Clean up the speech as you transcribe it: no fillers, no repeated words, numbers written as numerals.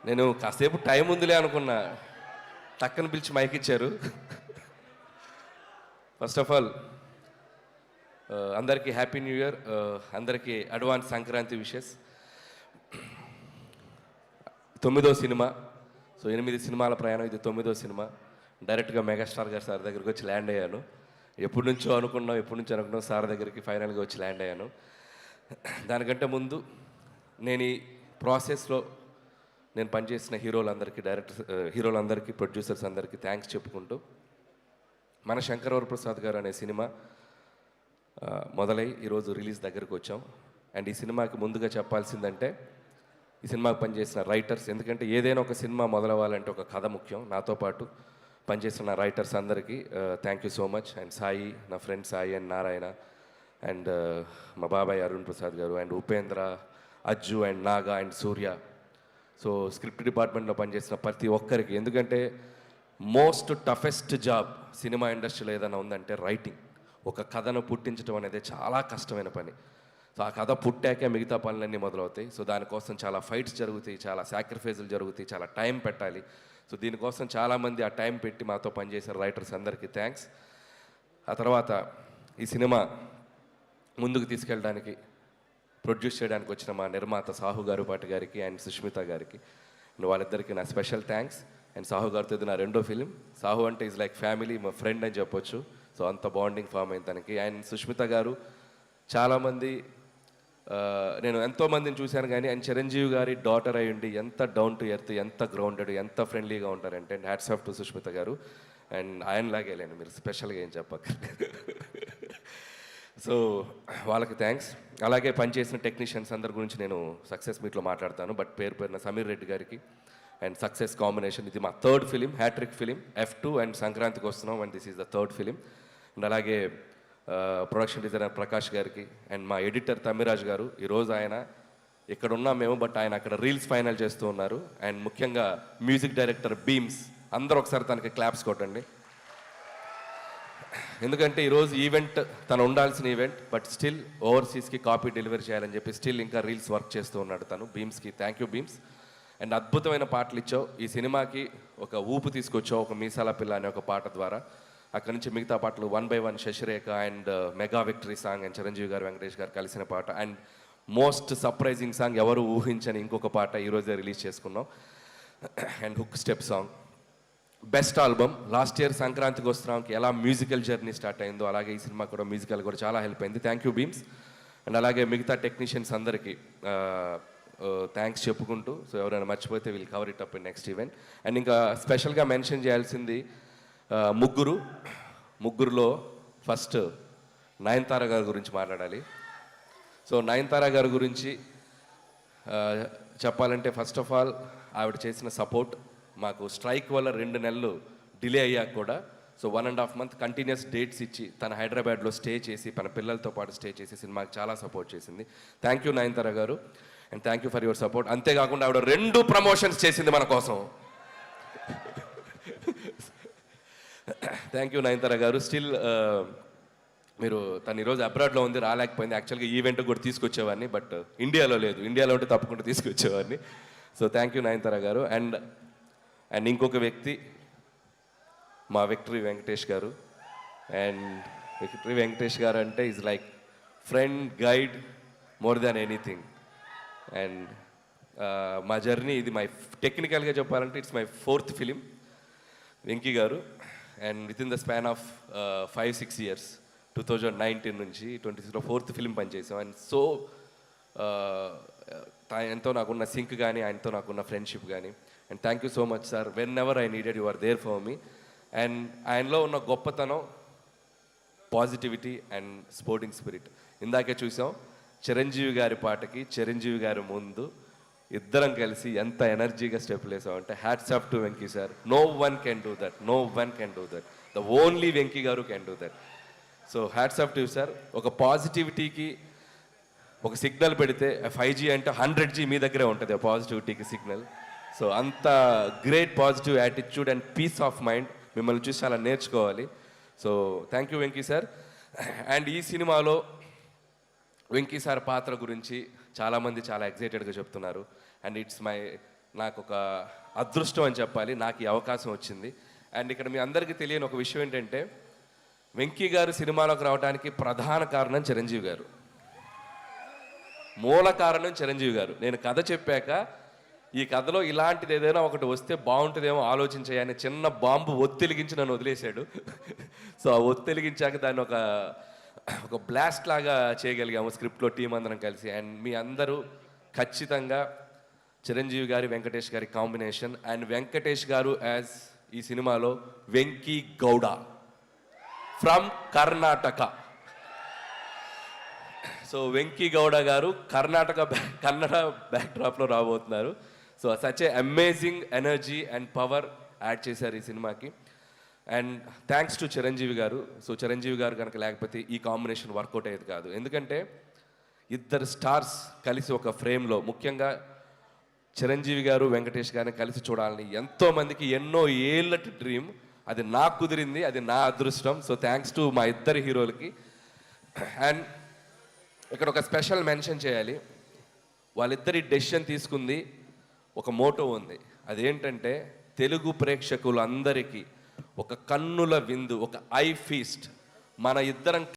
నేను కాసేపు టైం ఉందిలే అనుకున్నా, టక్కన పిలిచి మైక్ ఇచ్చారు. ఫస్ట్ ఆఫ్ ఆల్ అందరికీ హ్యాపీ న్యూ ఇయర్, అందరికీ అడ్వాన్స్ సంక్రాంతి విషెస్. 9వ సినిమా, సో 8 సినిమాల ప్రయాణం, ఇది 9వ సినిమా. డైరెక్ట్గా మెగాస్టార్ గారు సార్ దగ్గరికి వచ్చి ల్యాండ్ అయ్యాను. ఎప్పటి నుంచో అనుకున్నాం సార్ దగ్గరికి ఫైనల్గా వచ్చి ల్యాండ్ అయ్యాను. దానికంటే ముందు నేను ఈ ప్రాసెస్లో నేను పనిచేసిన హీరోలందరికీ ప్రొడ్యూసర్స్ అందరికీ థ్యాంక్స్ చెప్పుకుంటూ, మన శంకర్ వరప్రసాద్ గారు అనే సినిమా మొదలై ఈరోజు రిలీజ్ దగ్గరికి వచ్చాం. అండ్ ఈ సినిమాకి ముందుగా చెప్పాల్సిందంటే ఈ సినిమాకి పనిచేసిన రైటర్స్, ఎందుకంటే ఏదైనా ఒక సినిమా మొదలవ్వాలంటే ఒక కథ ముఖ్యం. నాతో పాటు పనిచేసిన రైటర్స్ అందరికీ thank you so much. And Sai, నా friend Sai and Narayana, and మా బాబాయ్ అరుణ్ ప్రసాద్ గారు, and Upendra, Ajju, and Naga, and Surya. So script డిపార్ట్మెంట్లో పనిచేసిన ప్రతి ఒక్కరికి, ఎందుకంటే మోస్ట్ టఫెస్ట్ జాబ్ సినిమా ఇండస్ట్రీలో ఏదైనా ఉందంటే రైటింగ్. ఒక కథను పుట్టించడం అనేది చాలా కష్టమైన పని. సో ఆ కథ పుట్టాకే మిగతా పనులన్నీ మొదలవుతాయి. సో దానికోసం చాలా ఫైట్స్ జరుగుతాయి, చాలా సాక్రిఫైజులు జరుగుతాయి, చాలా టైం పెట్టాలి. సో దీనికోసం చాలామంది ఆ టైం పెట్టి మాతో పనిచేసిన రైటర్స్ అందరికీ థ్యాంక్స్. ఆ తర్వాత ఈ సినిమా ముందుకు తీసుకెళ్ళడానికి, ప్రొడ్యూస్ చేయడానికి వచ్చిన మా నిర్మాత సాహు గారుపాటి గారికి అండ్ సుష్మిత గారికి, వాళ్ళిద్దరికీ నా స్పెషల్ థ్యాంక్స్. అండ్ సాహు గారితో ఇది నా 2వ ఫిలిం. సాహు అంటే ఈజ్ లైక్ ఫ్యామిలీ, మా ఫ్రెండ్ అని చెప్పొచ్చు. సో అంత బాండింగ్ ఫామ్ అయింది తనకి. అండ్ సుష్మిత గారు చాలామంది, నేను ఎంతోమందిని చూశాను కానీ అండ్ చిరంజీవి గారి డాటర్ అయ్యుండి ఎంత డౌన్ టు ఎర్త్, ఎంత గ్రౌండెడ్, ఎంత ఫ్రెండ్లీగా ఉంటారంటే, and hats off to Sushmita గారు. అండ్ ఆయనలాగే లేండి, మీరు స్పెషల్గా ఏం చెప్పక. సో వాళ్ళకి థ్యాంక్స్. అలాగే పనిచేసిన టెక్నీషియన్స్ అందరి గురించి నేను సక్సెస్ మీట్లో మాట్లాడతాను, బట్ పేరున సమీర్ రెడ్డి గారికి అండ్ సక్సెస్ కాంబినేషన్. ఇది మా 3rd film, hat trick film, F2, and సంక్రాంతికి వస్తున్నాం, and this is the 3rd film. And అలాగే ప్రొడక్షన్ డిజైనర్ ప్రకాష్ గారికి, అండ్ మా ఎడిటర్ తమ్మిరాజ్ గారు. ఈరోజు ఆయన ఇక్కడ ఉన్నాం మేము, బట్ ఆయన అక్కడ రీల్స్ ఫైనల్ చేస్తూ ఉన్నారు. అండ్ ముఖ్యంగా మ్యూజిక్ డైరెక్టర్ బీమ్స్, అందరూ ఒకసారి తనకి క్లాప్స్ కొట్టండి. ఎందుకంటే ఈరోజు ఈవెంట్ తను ఉండాల్సిన ఈవెంట్, బట్ స్టిల్ ఓవర్సీస్కి కాపీ డెలివరీ చేయాలని చెప్పి స్టిల్ ఇంకా రీల్స్ వర్క్ చేస్తూ ఉన్నాడు తను. బీమ్స్కి థ్యాంక్ యూ బీమ్స్. అండ్ అద్భుతమైన పాటలు ఇచ్చావు ఈ సినిమాకి, ఒక ఊపు తీసుకొచ్చావు ఒక మీసాల పిల్ల అనే ఒక పాట ద్వారా. అక్కడి నుంచి మిగతా పాటలు 1 by 1, Shashirekha, and mega victory song, and Chiranjeevi గారు, వెంకటేష్ గారు కలిసిన పాట, అండ్ మోస్ట్ సర్ప్రైజింగ్ సాంగ్, ఎవరు ఊహించని ఇంకొక పాట ఈరోజే రిలీజ్ చేసుకున్నాం, and hook step song. Best album. Last year సంక్రాంతికి వస్తున్నాంకి ఎలా మ్యూజికల్ జర్నీ స్టార్ట్ అయిందో అలాగే ఈ సినిమా కూడా మ్యూజికల్ కూడా చాలా హెల్ప్ అయింది. Thank you Bheems. అండ్ అలాగే మిగతా టెక్నీషియన్స్ అందరికీ థ్యాంక్స్ చెప్పుకుంటూ, సో ఎవరైనా మర్చిపోతే we'll cover it up in next event. And ఇంకా స్పెషల్గా మెన్షన్ చేయాల్సింది ముగ్గురులో ఫస్ట్ నయనతార గారి గురించి మాట్లాడాలి. సో నయనతార గారి గురించి చెప్పాలంటే, ఫస్ట్ ఆఫ్ ఆల్ ఆవిడ చేసిన సపోర్ట్ మాకు. స్ట్రైక్ వల్ల 2 నెలలు డిలే అయ్యాక కూడా, సో 1.5 month కంటిన్యూస్ డేట్స్ ఇచ్చి తన హైదరాబాద్లో స్టే చేసి, తన పిల్లలతో పాటు స్టే చేసి సినిమాకి చాలా సపోర్ట్ చేసింది. థ్యాంక్ యూ నయనతార గారు, and thank you for your support. అంతేకాకుండా ఆవిడ 2 ప్రమోషన్స్ చేసింది మన కోసం. థ్యాంక్ యూ నయనతార గారు. స్టిల్ మీరు తను ఈరోజు అబ్రాడ్లో ఉంది, రాలేకపోయింది. యాక్చువల్గా ఈవెంట్ కూడా తీసుకొచ్చేవాడిని, బట్ ఇండియాలో లేదు. ఇండియాలో ఉంటే తప్పకుండా తీసుకొచ్చేవాడిని. సో థ్యాంక్ యూ నయనతార గారు. అండ్ ఇంకొక వ్యక్తి మా విక్టరీ వెంకటేష్ గారు. అండ్ విక్టరీ వెంకటేష్ గారు అంటే is like friend, guide, more than anything. And మా జర్నీ ఇది టెక్నికల్గా చెప్పాలంటే it's my 4th film Venky గారు. And with in the span of 5-6 years, 2019 నుంచి 2026లో 4th ఫిలిం పనిచేసాం. అండ్ సో ఆయనతో నాకున్న సింక్ కానీ, ఆయనతో నాకున్న ఫ్రెండ్షిప్ కానీ. And thank you so much sir. Whenever I needed you are there for me. And ఆయనలో ఉన్న గొప్పతనం, పాజిటివిటీ అండ్ స్పోర్టింగ్ స్పిరిట్. ఇందాకే చూసాం చిరంజీవి గారి పాటకి చిరంజీవి గారి ముందు ఇద్దరం కలిసి ఎంత ఎనర్జీగా స్టెప్లు వేసామంటే, hats off to Venky sir. No one can do that, no one can do that, the only Venky గారు can do that. So hats off to sir. ఒక పాజిటివిటీకి ఒక సిగ్నల్ పెడితే 5G అంటే 100G మీ దగ్గరే ఉంటుంది ఆ పాజిటివిటీకి సిగ్నల్. సో అంత great positive attitude and peace of mind మిమ్మల్ని చూసి చాలా నేర్చుకోవాలి. So thank you Venky sir. And ఈ సినిమాలో వెంకీ సార్ పాత్ర గురించి చాలామంది చాలా ఎక్సైటెడ్గా చెప్తున్నారు. అండ్ ఇట్స్ మై నాకు ఒక అదృష్టం అని చెప్పాలి, నాకు ఈ అవకాశం వచ్చింది. అండ్ ఇక్కడ మీ అందరికీ తెలియని ఒక విషయం ఏంటంటే, వెంకీ గారు సినిమాలోకి రావడానికి ప్రధాన కారణం చిరంజీవి గారు, మూల కారణం చిరంజీవి గారు. నేను కథ చెప్పాక ఈ కథలో ఇలాంటిది ఏదైనా ఒకటి వస్తే బాగుంటుందేమో ఆలోచించాయని చిన్న బాంబు ఒత్తిలిగించి నన్ను వదిలేశాడు. సో ఆ ఒత్తిలిగించాక దాన్ని ఒక బ్లాస్ట్ లాగా చేయగలిగాము స్క్రిప్ట్లో టీం అందరం కలిసి. అండ్ మీ అందరూ ఖచ్చితంగా చిరంజీవి గారి వెంకటేష్ గారి కాంబినేషన్, అండ్ వెంకటేష్ గారు యాజ్ ఈ సినిమాలో వెంకీ గౌడ ఫ్రమ్ కర్ణాటక. సో వెంకీ గౌడ గారు కన్నడ బ్యాక్డ్రాప్లో రాబోతున్నారు. So such a amazing energy and power add చేశారు ఈ సినిమాకి. అండ్ థ్యాంక్స్ టు చిరంజీవి గారు. సో చిరంజీవి గారు కనుక లేకపోతే ఈ కాంబినేషన్ వర్కౌట్ అయ్యేది కాదు. ఎందుకంటే ఇద్దరు స్టార్స్ కలిసి ఒక ఫ్రేమ్లో, ముఖ్యంగా చిరంజీవి గారు వెంకటేష్ గారిని కలిసి చూడాలని ఎంతోమందికి ఎన్నో ఏళ్ళటి డ్రీమ్. అది నాకు కుదిరింది, అది నా అదృష్టం. సో థ్యాంక్స్ టు మా ఇద్దరు హీరోలకి. అండ్ ఇక్కడ ఒక స్పెషల్ మెన్షన్ చేయాలి. వాళ్ళిద్దరి డెసిషన్ తీసుకుంది ఒక మోటో ఉంది. అదేంటంటే తెలుగు ప్రేక్షకులందరికీ ఒక కన్నుల విందు, ఒక ఐ ఫీస్ట్. మన ఇద్దరం